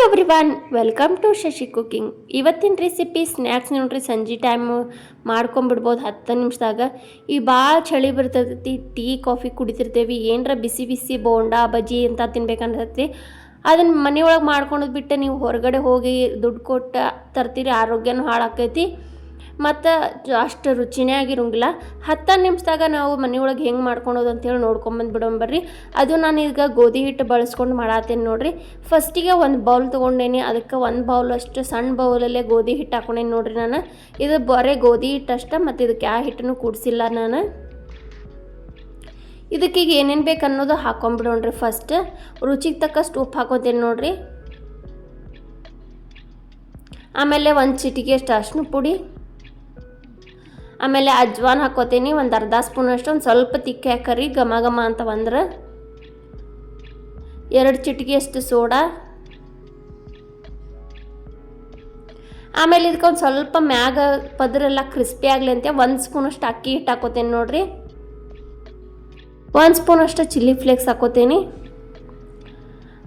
Everyone, welcome to Shashi cooking. ಇವತ್ತಿನ recipe snacks ನೋಡ್ರಿ. ಸಂಜೆ ಟೈಮು ಮಾಡ್ಕೊಂಬಿಡ್ಬೋದು 10 ನಿಮಿಷದಾಗ. ಈ ಭಾಳ ಚಳಿ ಬರ್ತೈತಿ, ಟೀ ಕಾಫಿ ಕುಡಿತಿರ್ತೇವೆ, ಏನರ ಬಿಸಿ ಬಿಸಿ ಬೋಂಡಾ ಬಜ್ಜಿ ಅಂತ ತಿನ್ಬೇಕನ್ಸತ್ತಿ. ಅದನ್ನು ಮನೆಯೊಳಗೆ ಮಾಡ್ಕೊಳೋದು ಬಿಟ್ಟು ನೀವು ಹೊರಗಡೆ ಹೋಗಿ ದುಡ್ಡು ಕೊಟ್ಟು ತರ್ತೀರಿ, ಆರೋಗ್ಯನೂ ಹಾಳಾಕೈತಿ ಮತ್ತು ಅಷ್ಟು ರುಚಿನೇ ಆಗಿರೋಂಗಿಲ್ಲ. 10 ನಿಮಿಷದಾಗ ನಾವು ಮನೆಯೊಳಗೆ ಹೆಂಗೆ ಮಾಡ್ಕೊಳೋದು ಅಂತೇಳಿ ನೋಡ್ಕೊಂಬಂದು ಅದು ನಾನು ಈಗ ಗೋಧಿ ಹಿಟ್ಟು ಬಳಸ್ಕೊಂಡು ಮಾಡತ್ತೇನೆ ನೋಡಿರಿ. ಫಸ್ಟಿಗೆ ಒಂದು ಬೌಲ್ ತೊಗೊಂಡೇನಿ, ಅದಕ್ಕೆ 1 ಬೌಲ್ ಅಷ್ಟು ಸಣ್ಣ ಬೌಲಲ್ಲೇ ಗೋಧಿ ಹಿಟ್ಟು ಹಾಕೊಂಡೇನಿ ನೋಡಿರಿ. ನಾನು ಇದು ಬರೀ ಗೋಧಿ ಹಿಟ್ಟು ಅಷ್ಟೇ, ಮತ್ತು ಇದಕ್ಕೆ ಯಾವ ಹಿಟ್ಟನ್ನು ಕೂಡಿಸಿಲ್ಲ ನಾನು. ಇದಕ್ಕೀಗ ಏನೇನು ಬೇಕು ಅನ್ನೋದು ಹಾಕೊಂಡ್ಬಿಡೋಣ್ರಿ. ಫಸ್ಟ್ ರುಚಿಗೆ ತಕ್ಕಷ್ಟು ಉಪ್ಪು ಹಾಕೋತೇನೆ ನೋಡಿರಿ. ಆಮೇಲೆ 1 ಚಿಟಿಕೆ ಅಷ್ಟು ಅರಿಶಿನ ಪುಡಿ, ಆಮೇಲೆ ಅಜ್ವಾನ್ ಹಾಕೋತೀನಿ ಒಂದು ಅರ್ಧ ಸ್ಪೂನಷ್ಟು. ಒಂದು ಸ್ವಲ್ಪ ತಿಕ್ಕಿ ಹಾಕರಿ ಘಮ ಘಮ ಅಂತ ಬಂದ್ರೆ. 2 ಚಿಟಿಕೆ ಅಷ್ಟು ಸೋಡಾ. ಆಮೇಲೆ ಇದಕ್ಕೆ ಒಂದು ಸ್ವಲ್ಪ ಮ್ಯಾಗ ಪದರೆಲ್ಲ ಕ್ರಿಸ್ಪಿ ಆಗಲಿ ಅಂತ 1 ಸ್ಪೂನಷ್ಟು ಅಕ್ಕಿ ಹಿಟ್ಟು ಹಾಕೋತೇನೆ ನೋಡಿರಿ. 1 ಸ್ಪೂನಷ್ಟು ಚಿಲ್ಲಿ ಫ್ಲೇಕ್ಸ್ ಹಾಕೋತೀನಿ.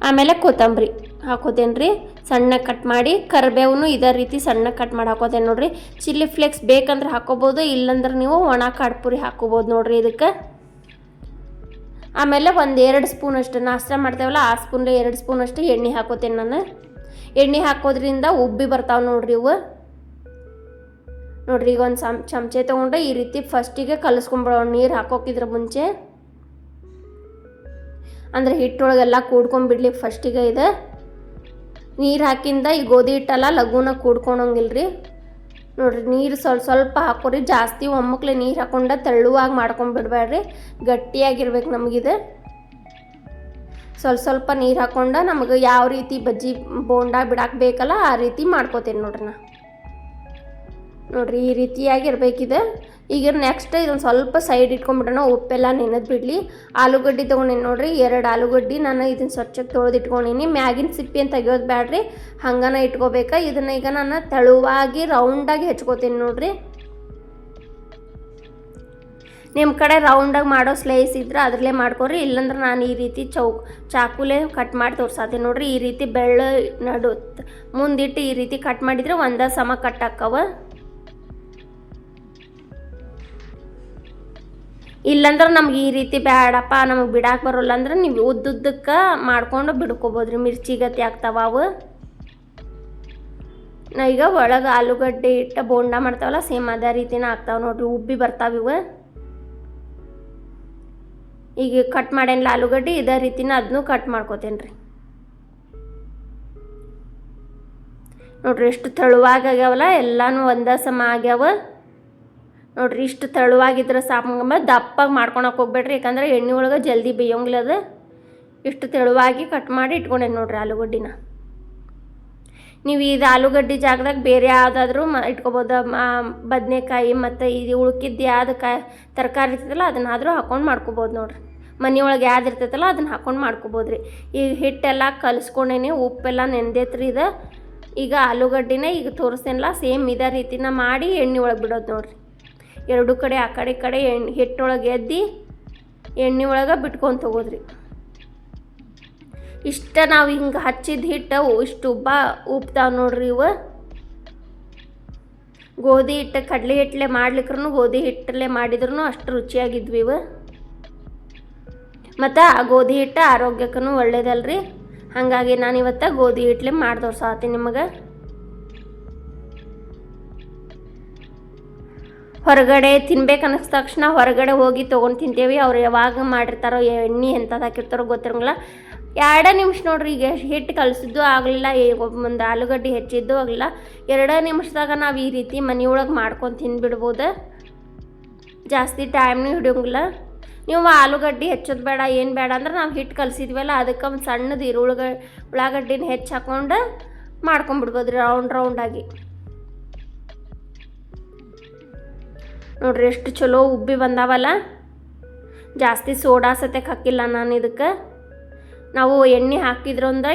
ಆಮೇಲೆ ಕೊತ್ತಂಬರಿ ಹಾಕೋತೇನೆ ರೀ, ಸಣ್ಣ ಕಟ್ ಮಾಡಿ. ಕರಿಬೇವು ಇದೇ ರೀತಿ ಸಣ್ಣ ಕಟ್ ಮಾಡಿ ಹಾಕೋತೇನೆ ನೋಡಿರಿ. ಚಿಲ್ಲಿ ಫ್ಲೇಕ್ಸ್ ಬೇಕಂದ್ರೆ ಹಾಕೋಬೋದು, ಇಲ್ಲಾಂದ್ರೆ ನೀವು ಒಣ ಕಾಡ್ಪುರಿ ಹಾಕೋಬೋದು ನೋಡಿರಿ ಇದಕ್ಕೆ. ಆಮೇಲೆ 1-2 ಸ್ಪೂನಷ್ಟು ನಾಷ್ಟ ಮಾಡ್ತೇವಲ್ಲ, ಆ ಸ್ಪೂನ್ಲೆ 2 ಸ್ಪೂನಷ್ಟು ಎಣ್ಣೆ ಹಾಕೋತೇನೆ ನಾನು. ಎಣ್ಣೆ ಹಾಕೋದ್ರಿಂದ ಉಬ್ಬಿ ಬರ್ತಾವೆ ನೋಡಿರಿ ಇವು. ನೋಡಿರಿ, ಈಗ ಒಂದು ಚಮಚೆ ತೊಗೊಂಡು ಈ ರೀತಿ ಫಸ್ಟಿಗೆ ಕಲಿಸ್ಕೊಂಬಿಡೋಣ, ನೀರು ಹಾಕೋಕಿದ್ರ ಮುಂಚೆ. ಅಂದರೆ ಹಿಟ್ಟೊಳಗೆಲ್ಲ ಕೂಡ್ಕೊಂಡ್ಬಿಡ್ಲಿ ಫಸ್ಟಿಗೆ. ಇದು ನೀರು ಹಾಕಿಂದ ಈ ಗೋಧಿ ಹಿಟ್ಟೆಲ್ಲ ಲಘುನ ಕೂಡ್ಕೊಳಂಗಿಲ್ರಿ ನೋಡಿರಿ. ನೀರು ಸ್ವಲ್ಪ ಹಾಕೋರಿ, ಜಾಸ್ತಿ ಒಮ್ಮಕ್ಲೆ ನೀರು ಹಾಕೊಂಡು ತೆಳ್ಳುವಾಗಿ ಮಾಡ್ಕೊಂಡ್ಬಿಡ್ಬೇಡ್ರಿ, ಗಟ್ಟಿಯಾಗಿರ್ಬೇಕು ನಮಗಿದು. ಸ್ವಲ್ಪ ನೀರು ಹಾಕೊಂಡು ನಮಗೆ ಯಾವ ರೀತಿ ಬಜ್ಜಿ ಬೋಂಡ ಬಿಡಾಕ್ ಬೇಕಲ್ಲ ಆ ರೀತಿ ಮಾಡ್ಕೋತೇನೆ ನೋಡ್ರಿ ನಾ. ನೋಡಿರಿ, ಈ ರೀತಿಯಾಗಿರ್ಬೇಕಿದೆ. ಈಗ ನೆಕ್ಸ್ಟ್ ಇದೊಂದು ಸ್ವಲ್ಪ ಸೈಡ್ ಇಟ್ಕೊಂಡ್ಬಿಡೋಣ, ಉಪ್ಪೆಲ್ಲ ನೆನೆದು ಬಿಡಲಿ. ಆಲೂಗಡ್ಡೆ ತೊಗೊಂಡೇನಿ ನೋಡಿರಿ, 2 ಆಲೂಗಡ್ಡೆ ನಾನು ಇದನ್ನು ಸ್ವಚ್ಛಕ್ಕೆ ತೊಳೆದು ಇಟ್ಕೊಂಡೀನಿ. ಮ್ಯಾಗಿನ ಸಿಪ್ಪಿ ಅಂತ ತೆಗಿಯೋದು ಬೇಡ್ರಿ, ಹಂಗನ ಇಟ್ಕೋಬೇಕು. ಇದನ್ನು ಈಗ ನಾನು ತೆಳುವಾಗಿ ರೌಂಡಾಗಿ ಹೆಚ್ಕೋತೀನಿ ನೋಡಿರಿ. ನಿಮ್ಮ ಕಡೆ ರೌಂಡಾಗಿ ಮಾಡೋ ಸ್ಲೈಸ್ ಇದ್ರೆ ಅದರಲ್ಲೇ ಮಾಡ್ಕೊರಿ, ಇಲ್ಲಾಂದ್ರೆ ನಾನು ಈ ರೀತಿ ಚಾಕುಲೇ ಕಟ್ ಮಾಡಿ ತೋರ್ಸಾತೀನಿ ನೋಡಿರಿ. ಈ ರೀತಿ ಬೆಳ್ಳ ನಡು ಮುಂದಿಟ್ಟು ಈ ರೀತಿ ಕಟ್ ಮಾಡಿದರೆ ಒಂದೇ ಸಮ ಕಟ್ ಹಾಕವ. ಇಲ್ಲಾಂದ್ರೆ ನಮ್ಗೆ ಈ ರೀತಿ ಬೇಡಪ್ಪ, ನಮಗೆ ಬಿಡಾಕೆ ಬರೋಲ್ಲ ಅಂದ್ರೆ ನೀವು ಉದ್ದುದ್ದಕ್ಕೆ ಮಾಡ್ಕೊಂಡು ಬಿಡ್ಕೋಬೋದ್ರಿ, ಮಿರ್ಚಿ ಗತಿ ಆಗ್ತಾವ ಅವು. ನಾ ಈಗ ಒಳಗೆ ಆಲೂಗಡ್ಡೆ ಇಟ್ಟು ಬೋಂಡ ಮಾಡ್ತಾವಲ್ಲ, ಸೇಮ್ ಅದೇ ರೀತಿನ ಆಗ್ತಾವೆ ನೋಡಿರಿ, ಉಬ್ಬಿ ಬರ್ತಾವೆ ಇವು. ಈಗ ಕಟ್ ಮಾಡೇನಿಲ್ಲ ಆಲೂಗಡ್ಡೆ, ಇದೇ ರೀತಿನ ಅದನ್ನೂ ಕಟ್ ಮಾಡ್ಕೋತೇನೆ ರೀ. ನೋಡಿರಿ ಎಷ್ಟು ತೆಳುವಾಗಿ ಆಗ್ಯಾವಲ್ಲ, ಎಲ್ಲನೂ ಒಂದೇ ಸಮ ಆಗ್ಯಾವ ನೋಡಿರಿ. ಇಷ್ಟು ತೆಳುವಾಗಿದ್ರೆ ಸಾಕಂಬ, ದಪ್ಪಾಗಿ ಮಾಡ್ಕೊಳಕ್ಕೆ ಹೋಗ್ಬೇಡ್ರಿ, ಯಾಕಂದ್ರೆ ಎಣ್ಣೆ ಒಳಗೆ ಜಲ್ದಿ ಬೇಯೋಂಗಿಲ್ಲ ಅದು. ಇಷ್ಟು ತೆಳುವಾಗಿ ಕಟ್ ಮಾಡಿ ಇಟ್ಕೊಂಡೇನೆ ನೋಡಿರಿ ಆಲೂಗಡ್ಡಿನ. ನೀವು ಇದು ಆಲೂಗಡ್ಡೆ ಜಾಗದಾಗ ಬೇರೆ ಯಾವುದಾದ್ರೂ ಇಟ್ಕೊಬೋದು, ಬದನೆಕಾಯಿ ಮತ್ತು ಇದು ಉಳ್ಕಿದ್ದು ಯಾವ್ದು ತರಕಾರಿ ಇರ್ತೈತಲ್ಲ ಅದನ್ನಾದರೂ ಹಾಕ್ಕೊಂಡು ಮಾಡ್ಕೊಬೋದು ನೋಡಿರಿ. ಮನೆಯೊಳಗೆ ಯಾವ್ದು ಇರ್ತೈತಲ್ಲ ಅದನ್ನು ಹಾಕ್ಕೊಂಡು ಮಾಡ್ಕೊಬೋದು ರೀ. ಈಗ ಹಿಟ್ಟೆಲ್ಲ ಕಲಿಸ್ಕೊಂಡೇನಿ, ಉಪ್ಪೆಲ್ಲ ನೆಂದೈತ್ರಿ ಇದು. ಈಗ ಆಲೂಗಡ್ಡಿನ ಈಗ ತೋರಿಸ್ತೇನಲ್ಲ, ಸೇಮ್ ಇದೇ ರೀತಿನ ಮಾಡಿ ಎಣ್ಣೆ ಒಳಗೆ ಬಿಡೋದು ನೋಡಿರಿ. 2 ಕಡೆ ಆ ಕಡೆ ಈ ಕಡೆ ಹಿಟ್ಟೊಳಗೆ ಎದ್ದು ಎಣ್ಣೆ ಒಳಗೆ ಬಿಟ್ಕೊಂಡು ಹೋಗೋದ್ರಿ. ಇಷ್ಟ ನಾವು ಹಿಂಗೆ ಹಚ್ಚಿದ ಹಿಟ್ಟು ಇಷ್ಟು ಉಬ್ತಾವೆ ನೋಡ್ರಿ ಇವು. ಗೋಧಿ ಹಿಟ್ಟು ಕಡಲೆ ಹಿಟ್ಟಲೆ ಮಾಡ್ಲಿಕ್ರೂ ಗೋಧಿ ಹಿಟ್ಟಲ್ಲೇ ಮಾಡಿದ್ರೂ ಅಷ್ಟು ರುಚಿಯಾಗಿದ್ವಿ ಇವು. ಮತ್ತು ಆ ಗೋಧಿ ಹಿಟ್ಟು ಆರೋಗ್ಯಕ್ಕೂ ಒಳ್ಳೇದಲ್ರಿ, ಹಾಗಾಗಿ ನಾನು ಇವತ್ತು ಗೋಧಿ ಹಿಟ್ಟಲೆ ಮಾಡಿ ತೋರ್ಸಾತೀನಿ ನಿಮಗೆ. ಹೊರಗಡೆ ತಿನ್ಬೇಕು ಅನ್ನಿಸ್ದ ತಕ್ಷಣ ಹೊರಗಡೆ ಹೋಗಿ ತೊಗೊಂಡು ತಿಂತೇವೆ. ಅವ್ರು ಯಾವಾಗ ಮಾಡಿರ್ತಾರೋ, ಎಣ್ಣೆ ಎಂಥದ್ದು ಹಾಕಿರ್ತಾರೋ ಗೊತ್ತಿರಂಗಿಲ್ಲ. 2 ನಿಮಿಷ ನೋಡ್ರಿ, ಈಗ ಹಿಟ್ಟು ಕಲಿಸಿದ್ದು ಆಗಲಿಲ್ಲ, ಒಂದು ಆಲೂಗಡ್ಡೆ ಹೆಚ್ಚಿದ್ದು ಆಗಲಿಲ್ಲ. 2 ನಿಮಿಷದಾಗ ನಾವು ಈ ರೀತಿ ಮನೆಯೊಳಗೆ ಮಾಡ್ಕೊಂಡು ತಿಂದ್ಬಿಡ್ಬೋದು, ಜಾಸ್ತಿ ಟೈಮ್ನೂ ಹಿಡಿಯೋಂಗಿಲ್ಲ. ನೀವು ಆಲೂಗಡ್ಡೆ ಹೆಚ್ಚೋದು ಬೇಡ, ಏನು ಬೇಡ ಅಂದ್ರೆ ನಾವು ಹಿಟ್ಟು ಕಲಿಸಿದ್ವಲ್ಲ ಅದಕ್ಕೆ ಒಂದು ಸಣ್ಣದು ಉಳ್ಳಾಗಡ್ಡಿನ ಹೆಚ್ಚು ಹಾಕ್ಕೊಂಡು ಮಾಡ್ಕೊಂಬಿಡ್ಬೋದು ರೀ ರೌಂಡಾಗಿ. ನೋಡ್ರಿ ಎಷ್ಟು ಚಲೋ ಉಬ್ಬಿ ಬಂದಾವಲ್ಲ. ಜಾಸ್ತಿ ಸೋಡಾ ಸತ್ಯಕ್ಕೆ ಹಾಕಿಲ್ಲ ನಾನು ಇದಕ್ಕೆ. ನಾವು ಎಣ್ಣೆ ಹಾಕಿದ್ರು ಅಂದ್ರೆ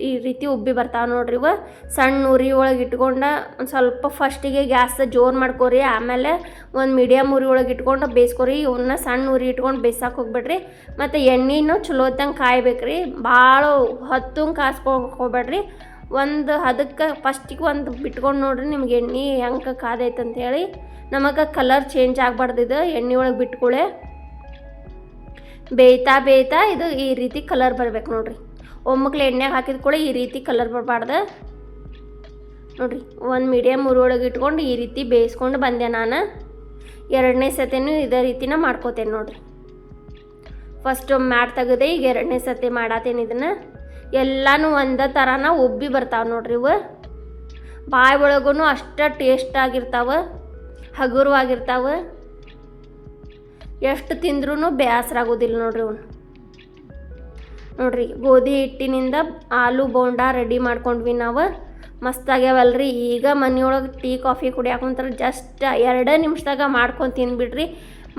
ಈ ರೀತಿ ಉಬ್ಬಿ ಬರ್ತಾವೆ ನೋಡ್ರಿ ಇವು. ಸಣ್ಣ ಉರಿ ಒಳಗೆ ಇಟ್ಕೊಂಡು ಒಂದು ಸ್ವಲ್ಪ ಫಸ್ಟಿಗೆ ಗ್ಯಾಸ್ ಜೋರು ಮಾಡ್ಕೊರಿ, ಆಮೇಲೆ ಒಂದು ಮೀಡಿಯಮ್ ಉರಿ ಒಳಗೆ ಇಟ್ಕೊಂಡು ಬೇಯಿಸ್ಕೊರಿ. ಇವನ್ನ ಸಣ್ಣ ಉರಿ ಇಟ್ಕೊಂಡು ಬೇಯಿಸಕ್ಕೆ ಹೋಗ್ಬೇಡ್ರಿ. ಮತ್ತು ಎಣ್ಣೆನೂ ಚಲೋ ಹೊತ್ತಂಗೆ ಕಾಯ್ಬೇಕ್ರಿ, ಭಾಳ ಹೊತ್ತಂಗೆ ಕಾಸ್ಕೊಳಕ್ಕೆ ಹೋಗ್ಬೇಡ್ರಿ. ಒಂದು ಅದಕ್ಕೆ ಫಸ್ಟಿಗೆ ಒಂದು ಬಿಟ್ಕೊಂಡು ನೋಡ್ರಿ ನಿಮ್ಗೆ ಎಣ್ಣೆ ಹೆಂಗೆ ಕಾದೈತೆ ಅಂಥೇಳಿ. ನಮಗೆ ಕಲರ್ ಚೇಂಜ್ ಆಗಬಾರ್ದಿದು ಎಣ್ಣೆ ಒಳಗೆ ಬಿಟ್ಕೊಳ್ಳೆ. ಬೇಯ್ತಾ ಇದು ಈ ರೀತಿ ಕಲರ್ ಬರ್ಬೇಕು ನೋಡ್ರಿ. ಒಮ್ಮಕ್ಲೆ ಎಣ್ಣೆಗೆ ಹಾಕಿದ ಕೂಡ ಈ ರೀತಿ ಕಲರ್ ಬರಬಾರ್ದು ನೋಡ್ರಿ. ಒಂದು ಮೀಡಿಯಮ್ ಉರಿಯೊಳಗೆ ಇಟ್ಕೊಂಡು ಈ ರೀತಿ ಬೇಯಿಸ್ಕೊಂಡು ಬಂದೆ ನಾನು. ಎರಡನೇ ಸತಿನೂ ಇದೇ ರೀತಿನ ಮಾಡ್ಕೋತೇನೆ ನೋಡ್ರಿ. ಫಸ್ಟ್ ಒಮ್ಮೆ ಮಾಡಿ ತೆಗೆದೆ, ಈಗ ಎರಡನೇ ಸತಿ ಮಾಡತ್ತೇನೆ ಇದನ್ನು. ಎಲ್ಲನೂ ಒಂದೇ ಥರನ ಉಬ್ಬಿ ಬರ್ತಾವೆ ನೋಡ್ರಿ. ಇವು ಬಾಯಿ ಒಳಗೂ ಅಷ್ಟು ಟೇಸ್ಟಾಗಿರ್ತಾವೆ, ಹಗುರವಾಗಿರ್ತಾವೆ. ಎಷ್ಟು ತಿಂದ್ರೂ ಬೇಸರ ಆಗೋದಿಲ್ಲ ನೋಡ್ರಿ ಇವು. ನೋಡ್ರಿ ಗೋಧಿ ಹಿಟ್ಟಿನಿಂದ ಆಲೂ ಬೋಂಡ ರೆಡಿ ಮಾಡ್ಕೊಂಡ್ವಿ ನಾವು. ಮಸ್ತಾಗ್ಯಾವಲ್ರಿ. ಈಗ ಮನೆಯೊಳಗೆ ಟೀ ಕಾಫಿ ಕುಡಿಯಾಕೊಂತಾರೆ. ಜಸ್ಟ್ 2 ನಿಮಿಷದಾಗ ಮಾಡ್ಕೊಂಡು ತಿಂದ್ಬಿಡ್ರಿ.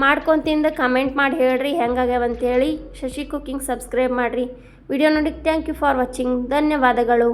ಮಾಡ್ಕೊಂಡು ತಿಂದು ಕಮೆಂಟ್ ಮಾಡಿ ಹೇಳ್ರಿ ಹೆಂಗಾಗ್ಯಾವಂತೇಳಿ. ಶಶಿ ಕುಕಿಂಗ್ ಸಬ್ಸ್ಕ್ರೈಬ್ ಮಾಡಿರಿ. ವಿಡಿಯೋ ನೋಡಿ ಥ್ಯಾಂಕ್ ಯು ಫಾರ್ ವಾಚಿಂಗ್. ಧನ್ಯವಾದಗಳು.